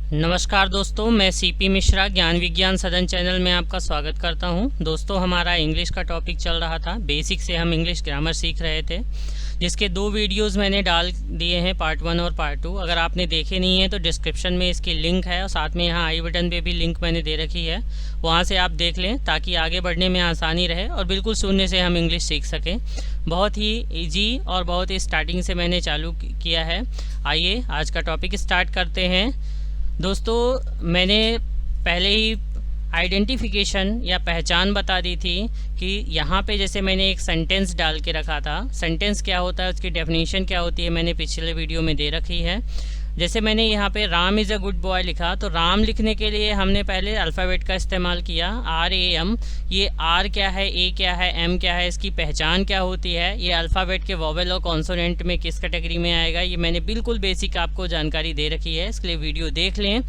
नमस्कार दोस्तों, मैं सीपी मिश्रा ज्ञान विज्ञान सदन चैनल में आपका स्वागत करता हूं। दोस्तों, हमारा इंग्लिश का टॉपिक चल रहा था। बेसिक से हम इंग्लिश ग्रामर सीख रहे थे, जिसके 2 वीडियोस मैंने डाल दिए हैं, पार्ट 1 और पार्ट 2। अगर आपने देखे नहीं है तो डिस्क्रिप्शन में इसकी लिंक है और साथ में यहाँ आई बटन पे भी लिंक मैंने दे रखी है, वहाँ से आप देख लें ताकि आगे बढ़ने में आसानी रहे और बिल्कुल शून्य से हम इंग्लिश सीख सकें। बहुत ही ईजी और बहुत ही स्टार्टिंग से मैंने चालू किया है। आइए आज का टॉपिक स्टार्ट करते हैं। दोस्तों, मैंने पहले ही आइडेंटिफिकेशन या पहचान बता दी थी कि यहाँ पे जैसे मैंने एक सेंटेंस डाल के रखा था। सेंटेंस क्या होता है, उसकी डेफिनेशन क्या होती है, मैंने पिछले वीडियो में दे रखी है। जैसे मैंने यहाँ पे Ram is a good boy लिखा, तो राम लिखने के लिए हमने पहले अल्फ़ाबेट का इस्तेमाल किया, RAM। ये R क्या है, A क्या है, M क्या है, इसकी पहचान क्या होती है, ये अल्फ़ाबेट के वोवेल और कॉन्सोनेंट में किस कैटेगरी में आएगा, ये मैंने बिल्कुल बेसिक आपको जानकारी दे रखी है। इसके लिए वीडियो देख लें।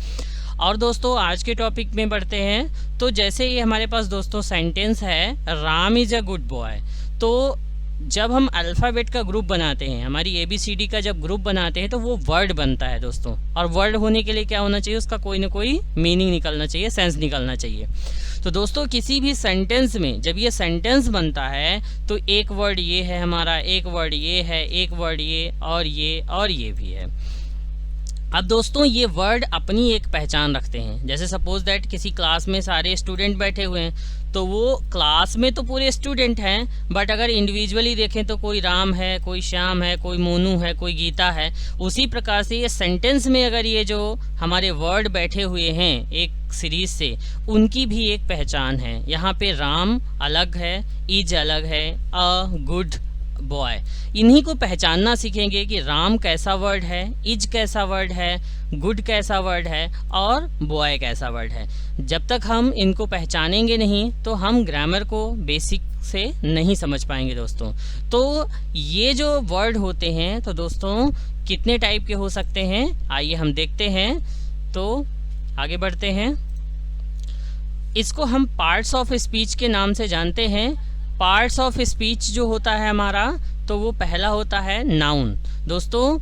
और दोस्तों, आज के टॉपिक में बढ़ते हैं। तो जैसे ये हमारे पास दोस्तों सेंटेंस है, Ram is a good boy. तो जब हम अल्फ़ाबेट का ग्रुप बनाते हैं, हमारी ABCD का जब ग्रुप बनाते हैं, तो वो वर्ड बनता है दोस्तों। और वर्ड होने के लिए क्या होना चाहिए, उसका कोई ना कोई मीनिंग निकलना चाहिए, सेंस निकलना चाहिए। तो दोस्तों, किसी भी सेंटेंस में जब ये सेंटेंस बनता है तो एक वर्ड ये है हमारा, एक वर्ड ये है, एक वर्ड ये और ये भी है। अब दोस्तों, ये वर्ड अपनी एक पहचान रखते हैं। जैसे सपोज दैट किसी क्लास में सारे स्टूडेंट बैठे हुए हैं, तो वो क्लास में तो पूरे स्टूडेंट हैं, बट अगर इंडिविजुअली देखें तो कोई राम है, कोई श्याम है, कोई मोनू है, कोई गीता है। उसी प्रकार से ये सेंटेंस में अगर ये जो हमारे वर्ड बैठे हुए हैं एक सीरीज से, उनकी भी एक पहचान है। यहाँ पे राम अलग है, इज अलग है, अ गुड बॉय। इन्हीं को पहचानना सीखेंगे कि राम कैसा वर्ड है, इज कैसा वर्ड है, गुड कैसा वर्ड है और बॉय कैसा वर्ड है। जब तक हम इनको पहचानेंगे नहीं तो हम ग्रामर को बेसिक से नहीं समझ पाएंगे दोस्तों। तो ये जो वर्ड होते हैं, तो दोस्तों कितने टाइप के हो सकते हैं, आइए हम देखते हैं। तो आगे बढ़ते हैं। इसको हम पार्ट्स ऑफ स्पीच के नाम से जानते हैं। पार्ट्स ऑफ स्पीच जो होता है हमारा, तो वो पहला होता है नाउन। दोस्तों,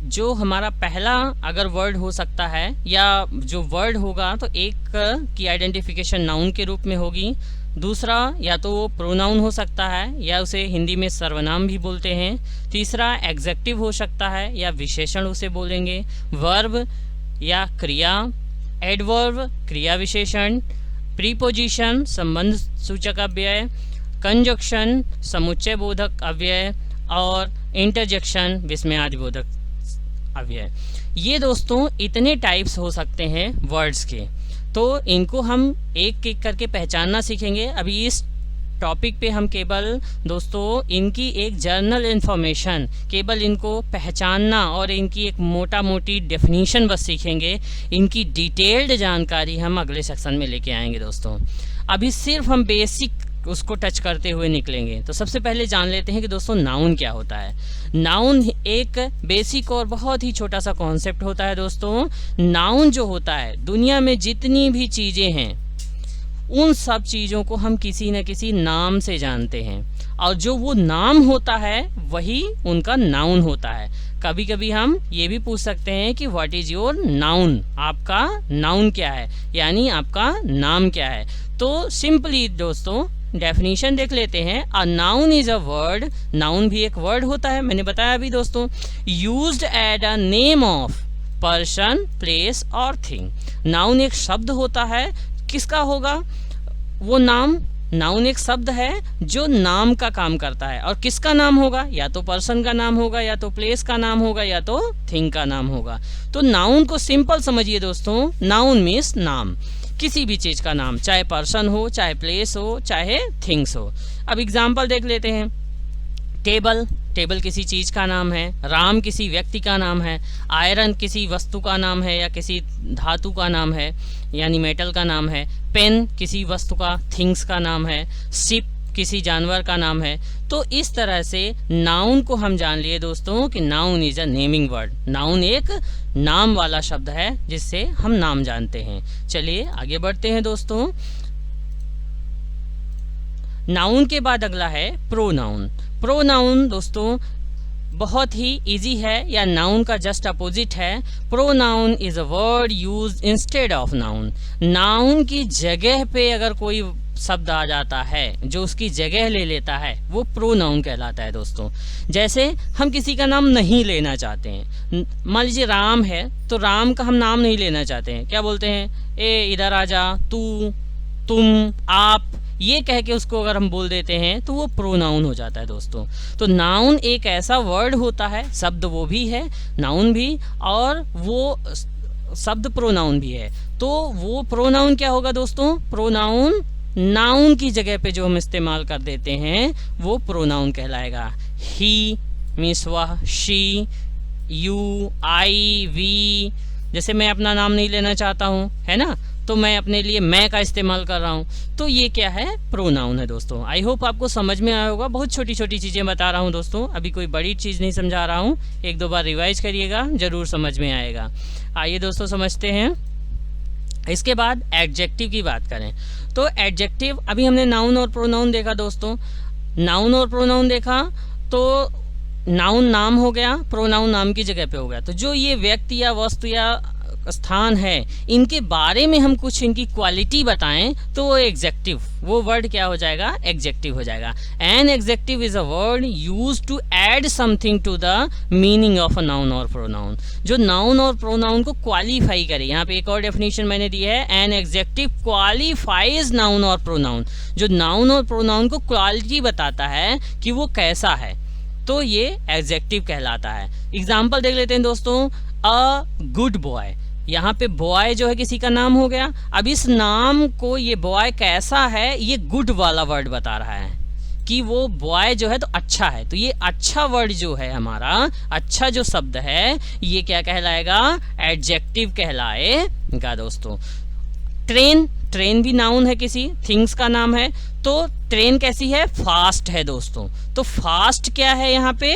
जो हमारा पहला अगर वर्ड हो सकता है या जो वर्ड होगा, तो एक की आइडेंटिफिकेशन नाउन के रूप में होगी। दूसरा या तो वो प्रोनाउन हो सकता है या उसे हिंदी में सर्वनाम भी बोलते हैं। तीसरा एग्जेक्टिव हो सकता है या विशेषण उसे बोलेंगे। वर्ब या क्रिया, एडवर्ब क्रिया विशेषण, प्रीपोजिशन संबंध सूचक अव्यय, कंजक्शन समुच्चय बोधक अव्यय और इंटरजेक्शन विस्मयादिबोधक अव्यय। ये दोस्तों इतने टाइप्स हो सकते हैं वर्ड्स के, तो इनको हम एक एक करके पहचानना सीखेंगे। अभी इस टॉपिक पे हम केवल दोस्तों इनकी एक जर्नल इन्फॉर्मेशन, केवल इनको पहचानना और इनकी एक मोटा मोटी डेफिनीशन बस सीखेंगे। इनकी डिटेल्ड जानकारी हम अगले सेक्शन में लेके आएंगे दोस्तों। अभी सिर्फ हम बेसिक उसको टच करते हुए निकलेंगे। तो सबसे पहले जान लेते हैं कि दोस्तों नाउन क्या होता है। नाउन एक बेसिक और बहुत ही छोटा सा कॉन्सेप्ट होता है दोस्तों। नाउन जो होता है, दुनिया में जितनी भी चीज़ें हैं उन सब चीज़ों को हम किसी न किसी नाम से जानते हैं, और जो वो नाम होता है वही उनका नाउन होता है। कभी कभी हम ये भी पूछ सकते हैं कि व्हाट इज़ योर नाउन, आपका नाउन क्या है, यानी आपका नाम क्या है। तो सिंपली दोस्तों डेफिनेशन देख लेते हैं। A noun is a word, noun भी एक वर्ड होता है, मैंने बताया अभी दोस्तों। Used at a name of person, place और थिंग। नाउन एक शब्द होता है, किसका होगा वो नाम। नाउन एक शब्द है जो नाम का काम करता है, और किसका नाम होगा, या तो पर्सन का नाम होगा, या तो प्लेस का नाम होगा, या तो थिंग का नाम होगा। तो नाउन को सिंपल समझिए दोस्तों, नाउन मीन्स नाम, किसी भी चीज़ का नाम, चाहे पर्सन हो, चाहे प्लेस हो, चाहे थिंग्स हो। अब एग्जाम्पल देख लेते हैं। टेबल, टेबल किसी चीज़ का नाम है। राम किसी व्यक्ति का नाम है। आयरन किसी वस्तु का नाम है या किसी धातु का नाम है, यानी मेटल का नाम है। पेन किसी वस्तु का, थिंग्स का नाम है। शिप किसी जानवर का नाम है। तो इस तरह से नाउन को हम जान लिए दोस्तों कि noun is a naming word. Noun एक नाम वाला शब्द है जिससे हम नाम जानते हैं। चलिए आगे बढ़ते हैं दोस्तों। नाउन के बाद अगला है प्रोनाउन। प्रोनाउन दोस्तों बहुत ही इजी है या नाउन का जस्ट अपोजिट है। Pronoun is a word used instead of noun. Noun की जगह पे अगर कोई शब्द आ जाता है जो उसकी जगह ले लेता है वो प्रोनाउन कहलाता है दोस्तों। जैसे हम किसी का नाम नहीं लेना चाहते हैं, मान लीजिए राम है तो राम का हम नाम नहीं लेना चाहते हैं, क्या बोलते हैं, ए इधर आ जा, तू, तुम, आप, ये कह के उसको अगर हम बोल देते हैं तो वो प्रोनाउन हो जाता है दोस्तों। तो नाउन एक ऐसा वर्ड होता है, शब्द वो भी है, नाउन भी, और वो शब्द प्रोनाउन भी है। तो वो प्रोनाउन क्या होगा दोस्तों, प्रोनाउन नाउन की जगह पे जो हम इस्तेमाल कर देते हैं वो प्रोनाउन कहलाएगा। ही मीन्स वह, शी, यू, आई, वी। जैसे मैं अपना नाम नहीं लेना चाहता हूँ, है ना, तो मैं अपने लिए मैं का इस्तेमाल कर रहा हूँ, तो ये क्या है, प्रोनाउन है दोस्तों। आई होप आपको समझ में आया होगा। बहुत छोटी छोटी चीज़ें बता रहा हूँ दोस्तों, अभी कोई बड़ी चीज़ नहीं समझा रहा हूँ। एक दो बार रिवाइज करिएगा, ज़रूर समझ में आएगा। आइए दोस्तों समझते हैं। इसके बाद एडजेक्टिव की बात करें तो एडजेक्टिव, अभी हमने नाउन और प्रोनाउन देखा दोस्तों। नाउन और प्रोनाउन देखा तो नाउन नाम हो गया, प्रोनाउन नाम की जगह पे हो गया। तो जो ये व्यक्ति या वस्तु या स्थान है, इनके बारे में हम कुछ इनकी क्वालिटी बताएं तो वो एग्जेक्टिव, वो वर्ड क्या हो जाएगा, एग्जेक्टिव हो जाएगा। An adjective is a word used to add something to the meaning of a noun और प्रोनाउन, जो नाउन और प्रोनाउन को क्वालिफाई करे। यहाँ पे एक और डेफिनेशन मैंने दी है, एन एग्जेक्टिव क्वालिफाइज नाउन और प्रोनाउन, जो नाउन और प्रोनाउन को क्वालिटी बताता है कि वो कैसा है, तो ये एग्जेक्टिव कहलाता है। एग्जाम्पल देख लेते हैं दोस्तों, अ गुड बॉय, यहाँ पे बॉय जो है किसी का नाम हो गया। अब इस नाम को, ये बॉय कैसा है, ये गुड वाला वर्ड बता रहा है कि वो बॉय जो है तो अच्छा है। तो ये अच्छा वर्ड जो है हमारा, अच्छा जो शब्द है, ये क्या कहलाएगा, एडजेक्टिव कहलाएगा दोस्तों। ट्रेन, ट्रेन भी नाउन है, किसी थिंग्स का नाम है। तो ट्रेन कैसी है, फास्ट है दोस्तों। तो फास्ट क्या है यहाँ पे,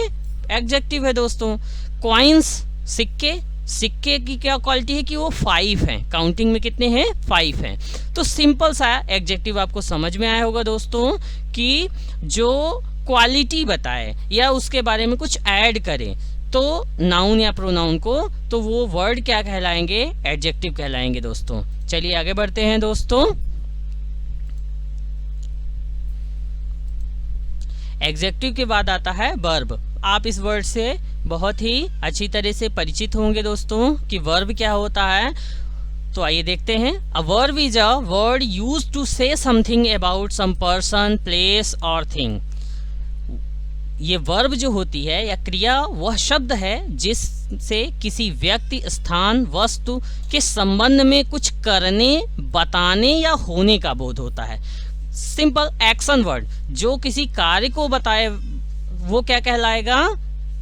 एडजेक्टिव है दोस्तों। कॉइन्स, सिक्के, सिक्के की क्या क्वालिटी है कि वो 5 हैं, काउंटिंग में कितने हैं, 5 हैं। तो सिंपल सा एडजेक्टिव आपको समझ में आया होगा दोस्तों कि जो क्वालिटी बताए या उसके बारे में कुछ ऐड करे तो नाउन या प्रोनाउन को, तो वो वर्ड क्या कहलाएंगे, एडजेक्टिव कहलाएंगे दोस्तों। चलिए आगे बढ़ते हैं दोस्तों। एडजेक्टिव के बाद आता है वर्ब। आप इस वर्ड से बहुत ही अच्छी तरह से परिचित होंगे दोस्तों कि वर्ब क्या होता है। तो आइए देखते हैं। A verb is a word used to say something about some person, place और थिंग। ये वर्ब जो होती है या क्रिया, वह शब्द है जिससे किसी व्यक्ति, स्थान, वस्तु के संबंध में कुछ करने, बताने या होने का बोध होता है। सिंपल एक्शन वर्ड, जो किसी कार्य को बताए वो क्या कहलाएगा,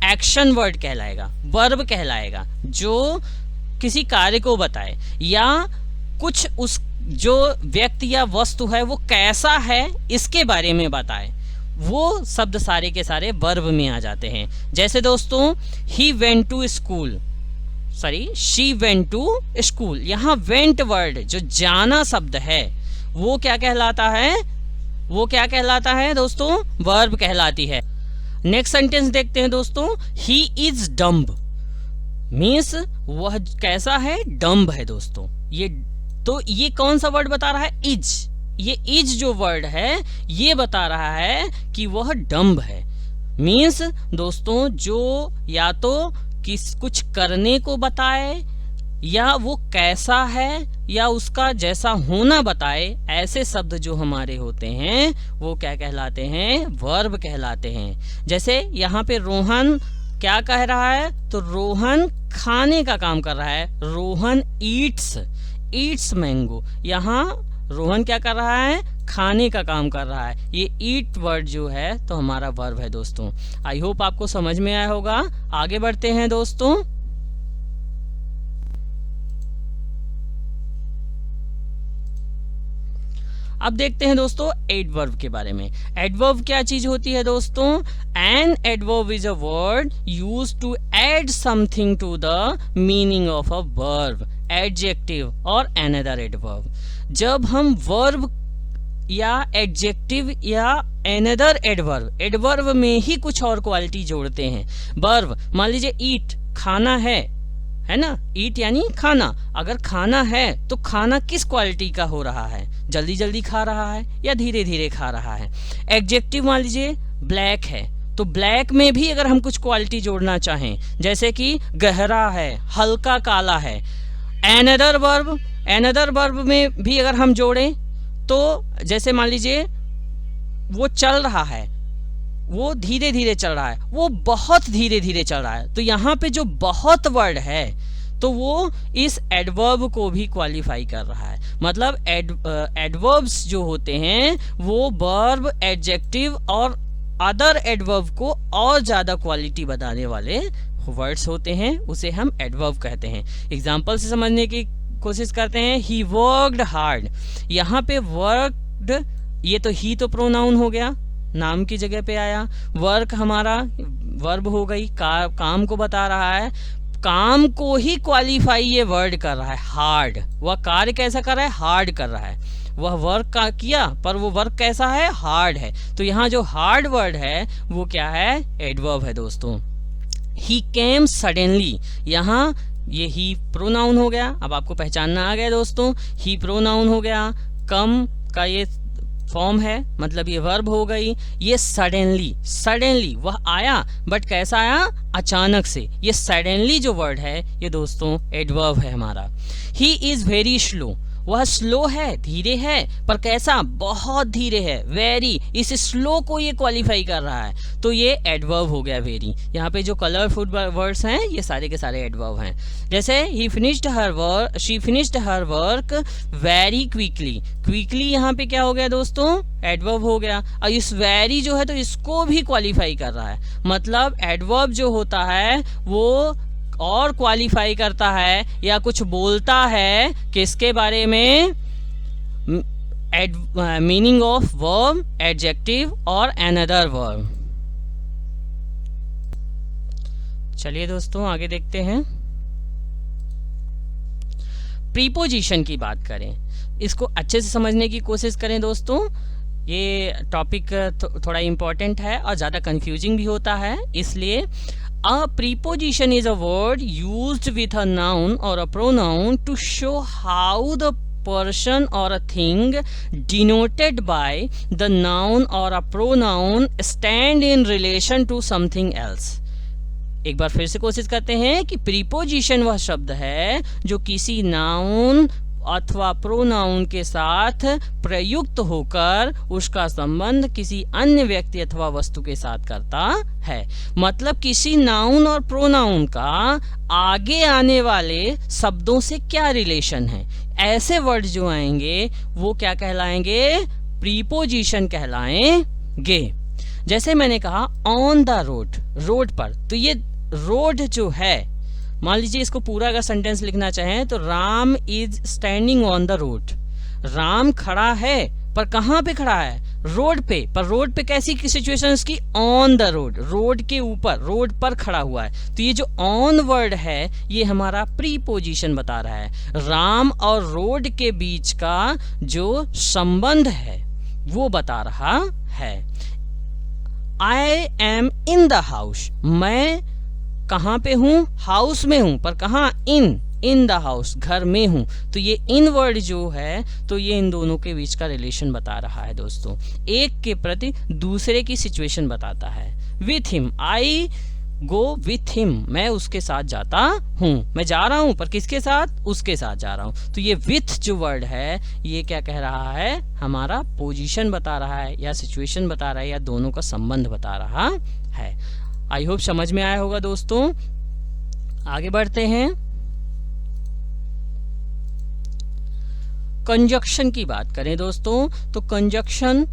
एक्शन वर्ड कहलाएगा, वर्ब कहलाएगा। जो किसी कार्य को बताए या कुछ उस जो व्यक्ति या वस्तु है वो कैसा है इसके बारे में बताए, वो शब्द सारे के सारे वर्ब में आ जाते हैं। जैसे दोस्तों, he went to school, sorry she went to school, यहाँ वेंट वर्ड जो जाना शब्द है वो क्या कहलाता है, वो क्या कहलाता है दोस्तों, वर्ब कहलाती है। नेक्स्ट सेंटेंस देखते हैं दोस्तों, ही इज डम्ब, मीन्स वह कैसा है, डम्ब है दोस्तों। ये तो ये कौन सा वर्ड बता रहा है, इज। ये इज जो वर्ड है ये बता रहा है कि वह डम्ब है। मीन्स दोस्तों जो या तो कुछ करने को बताए या वो कैसा है या उसका जैसा होना बताए, ऐसे शब्द जो हमारे होते हैं वो क्या कहलाते हैं, वर्ब कहलाते हैं। जैसे यहाँ पे रोहन क्या कह रहा है, तो रोहन खाने का काम कर रहा है, रोहन ईट्स मैंगो। यहाँ रोहन क्या कर रहा है, खाने का काम कर रहा है। ये ईट वर्ड जो है तो हमारा वर्ब है दोस्तों। आई होप आपको समझ में आया होगा। आगे बढ़ते हैं दोस्तों। अब देखते हैं दोस्तों एडवर्ब के बारे में। एडवर्ब क्या चीज होती है दोस्तों, an adverb is a word used to add something to the meaning of a verb, adjective और अनदर एडवर्ब। जब हम वर्ब या एडजेक्टिव या एनदर एडवर्ब, एडवर्ब में ही कुछ और क्वालिटी जोड़ते हैं। वर्ब, मान लीजिए ईट, खाना है ना, ईट यानी खाना। अगर खाना है तो खाना किस क्वालिटी का हो रहा है, जल्दी जल्दी खा रहा है या धीरे धीरे खा रहा है। एडजेक्टिव, मान लीजिए ब्लैक है, तो ब्लैक में भी अगर हम कुछ क्वालिटी जोड़ना चाहें, जैसे कि गहरा है, हल्का काला है। एनदर वर्ब में भी अगर हम जोड़ें तो जैसे मान लीजिए वो चल रहा है, वो धीरे धीरे चल रहा है, वो बहुत धीरे धीरे चल रहा है, तो यहाँ पे जो बहुत वर्ड है तो वो इस एडवर्ब को भी क्वालिफाई कर रहा है। मतलब एडवर्ब्स जो होते हैं वो वर्ब, एडजेक्टिव और अदर एडवर्ब को और ज़्यादा क्वालिटी बताने वाले वर्ड्स होते हैं, उसे हम एडवर्ब कहते हैं। एग्जाम्पल से समझने की कोशिश करते हैं। ही वर्कड हार्ड, यहाँ पे वर्कड, ये तो ही तो प्रोनाउन हो गया, नाम की जगह पे आया। वर्क हमारा वर्ब हो गई, काम को बता रहा है, काम को ही क्वालिफाई ये वर्ड कर रहा है। हार्ड, वह कार्य कैसा कर रहा है, हार्ड कर रहा है। वह वर्क का किया पर वो वर्क कैसा है, हार्ड है। तो यहाँ जो हार्ड वर्ड है वो क्या है, एडवर्ब है दोस्तों। ही केम सडनली, यहाँ ये ही प्रोनाउन हो गया, अब आपको पहचानना आ गया दोस्तों। ही प्रोनाउन हो गया, कम का ये फॉर्म है, मतलब ये वर्ब हो गई। ये सडनली वह आया, बट कैसा आया, अचानक से। ये सडनली जो वर्ड है ये दोस्तों एडवर्ब है हमारा। ही इज वेरी स्लो, वह स्लो है, धीरे है, पर कैसा, बहुत धीरे है, वेरी, इस स्लो को ये क्वालिफाई कर रहा है, तो ये एडवर्ब हो गया वेरी। यहाँ पे जो कलरफुल वर्ड्स हैं ये सारे के सारे एडवर्ब हैं। जैसे ही finished her work, she finished her work very quickly, quickly यहाँ पे क्या हो गया दोस्तों, एडवर्ब हो गया। और इस वेरी जो है तो इसको भी क्वालिफाई कर रहा है। मतलब एडवर्ब जो होता है वो और क्वालिफाई करता है या कुछ बोलता है किसके बारे में, मीनिंग ऑफ वर्ब, एडजेक्टिव और अनदर वर्ब। चलिए दोस्तों आगे देखते हैं। प्रीपोजिशन की बात करें, इसको अच्छे से समझने की कोशिश करें दोस्तों। ये टॉपिक थोड़ा इम्पोर्टेंट है और ज़्यादा कंफ्यूजिंग भी होता है, इसलिए A preposition is a word used with a noun or a pronoun to show how the person or a thing denoted by the noun or a pronoun stand in relation to something else। एक बार फिर से कोशिश करते हैं कि preposition वह शब्द है जो किसी नाउन अथवा प्रोनाउन के साथ प्रयुक्त होकर उसका संबंध किसी अन्य व्यक्ति अथवा वस्तु के साथ करता है। मतलब किसी नाउन और प्रोनाउन का आगे आने वाले शब्दों से क्या रिलेशन है, ऐसे वर्ड जो आएंगे वो क्या कहलाएंगे, प्रीपोजिशन कहलाएंगे। जैसे मैंने कहा ऑन द रोड, रोड पर, तो ये रोड जो है, मान लीजिए इसको पूरा अगर सेंटेंस लिखना चाहें तो Ram is standing on the road, Ram खड़ा है, पर कहाँ पे खड़ा है, रोड पे। पर रोड पे कैसी सिचुएशन इसकी, ऑन द रोड, रोड के ऊपर, रोड पर खड़ा हुआ है। तो ये जो ऑन वर्ड है ये हमारा प्रीपोजिशन बता रहा है, राम और रोड के बीच का जो संबंध है वो बता रहा है। I am in the house, मैं कहाँ पे हूँ, हाउस में हूँ, पर कहाँ, इन द हाउस, घर में हूँ। तो ये इन वर्ड जो है तो ये इन दोनों के बीच का रिलेशन बता रहा है दोस्तों, एक के प्रति दूसरे की सिचुएशन बताता है। With him, I go with him, मैं उसके साथ जाता हूँ, मैं जा रहा हूँ पर किसके साथ, उसके साथ जा रहा हूँ। तो ये विथ जो वर्ड है ये क्या कह रहा है, हमारा पोजीशन बता रहा है या सिचुएशन बता रहा है या दोनों का संबंध बता रहा है। आई होप समझ में आया होगा दोस्तों। आगे बढ़ते हैं, कंजक्शन की बात करें दोस्तों तो कंजक्शन,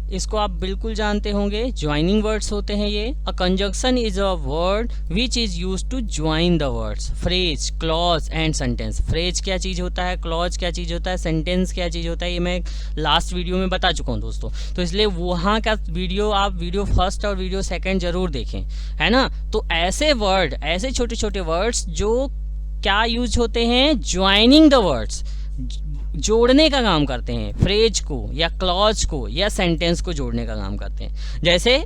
इसको आप बिल्कुल जानते होंगे, ज्वाइनिंग वर्ड्स होते हैं ये। A conjunction is a word which is used to join the words, phrase, clause and sentence. Phrase क्या चीज़ होता है, क्लॉज क्या चीज़ होता है, सेंटेंस क्या चीज़ होता है, ये मैं लास्ट वीडियो में बता चुका हूँ दोस्तों। तो इसलिए वहाँ का वीडियो आप वीडियो फर्स्ट और वीडियो सेकेंड जरूर देखें, है ना। तो ऐसे वर्ड, ऐसे छोटे छोटे वर्ड्स जो क्या यूज होते हैं, ज्वाइनिंग द वर्ड्स, जोड़ने का काम करते हैं, फ्रेज को या क्लॉज को या सेंटेंस को जोड़ने का काम करते हैं। जैसे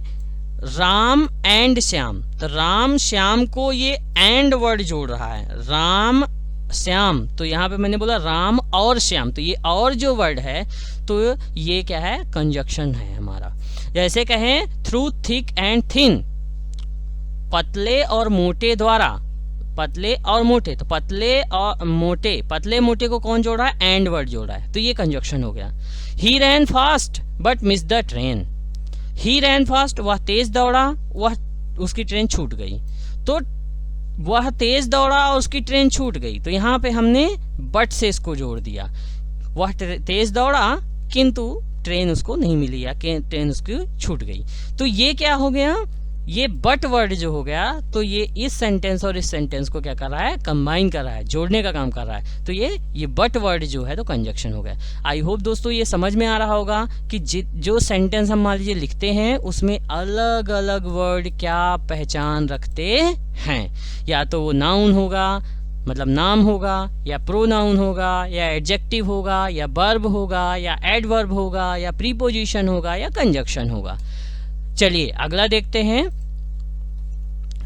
राम एंड श्याम, तो राम श्याम को ये एंड वर्ड जोड़ रहा है, राम श्याम, तो यहाँ पे मैंने बोला राम और श्याम, तो ये और जो वर्ड है तो ये क्या है, कंजक्शन है हमारा। जैसे कहें थ्रू थिक एंड थिन, पतले और मोटे द्वारा, पतले और मोटे, तो पतले और मोटे, पतले मोटे को कौन जोड़ रहा है, एंड वर्ड जोड़ रहा है, तो ये कंजक्शन हो गया। He ran fast but miss the train, he ran fast, वह तेज दौड़ा, वह उसकी ट्रेन छूट गई, तो वह तेज दौड़ा और उसकी ट्रेन छूट गई, तो यहाँ पे हमने बट से इसको जोड़ दिया। वह तेज दौड़ा किंतु ट्रेन उसको नहीं मिली या ट्रेन उसकी छूट गई, तो ये क्या हो गया, ये बट वर्ड जो हो गया, तो ये इस सेंटेंस और इस सेंटेंस को क्या कर रहा है, कंबाइन कर रहा है, जोड़ने का काम कर रहा है, तो ये बट वर्ड जो है तो कंजक्शन हो गया। आई होप दोस्तों ये समझ में आ रहा होगा कि जो सेंटेंस हम मान लीजिए लिखते हैं उसमें अलग अलग वर्ड क्या पहचान रखते हैं, या तो वो नाउन होगा, मतलब नाम होगा, या प्रोनाउन होगा, या एडजेक्टिव होगा, या वर्ब होगा, या एडवर्ब होगा, या प्रीपोजिशन होगा, या कंजक्शन होगा। चलिए अगला देखते हैं।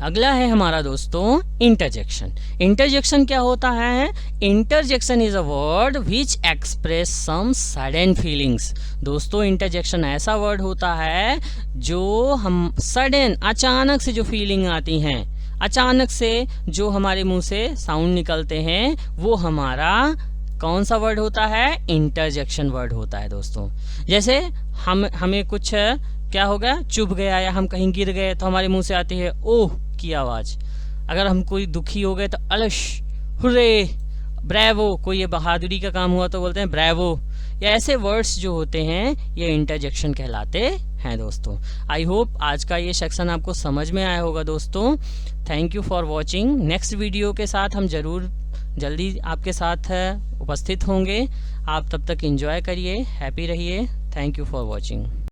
अगला है हमारा दोस्तों इंटरजेक्शन। इंटरजेक्शन क्या होता है, interjection is a word which express some sudden feelings. दोस्तों इंटरजेक्शन ऐसा वर्ड होता है जो हम सडन, अचानक से जो फीलिंग आती हैं, अचानक से जो हमारे मुंह से साउंड निकलते हैं, वो हमारा कौन सा वर्ड होता है, इंटरजेक्शन वर्ड होता है दोस्तों। जैसे हमें कुछ क्या हो गया, चुभ गया, या हम कहीं गिर गए तो हमारे मुंह से आती है ओह की आवाज़। अगर हम कोई दुखी हो गए तो अलश, हुर्रे, ब्रेवो, कोई ये बहादुरी का काम हुआ तो बोलते हैं ब्रेवो। या ऐसे वर्ड्स जो होते हैं ये इंटरजेक्शन कहलाते हैं दोस्तों। आई होप आज का ये सेक्शन आपको समझ में आया होगा दोस्तों। Thank you for watching. Next video के साथ हम ज़रूर जल्दी आपके साथ उपस्थित होंगे। आप तब तक एंजॉय करिए, हैप्पी रहिए। Thank you for watching.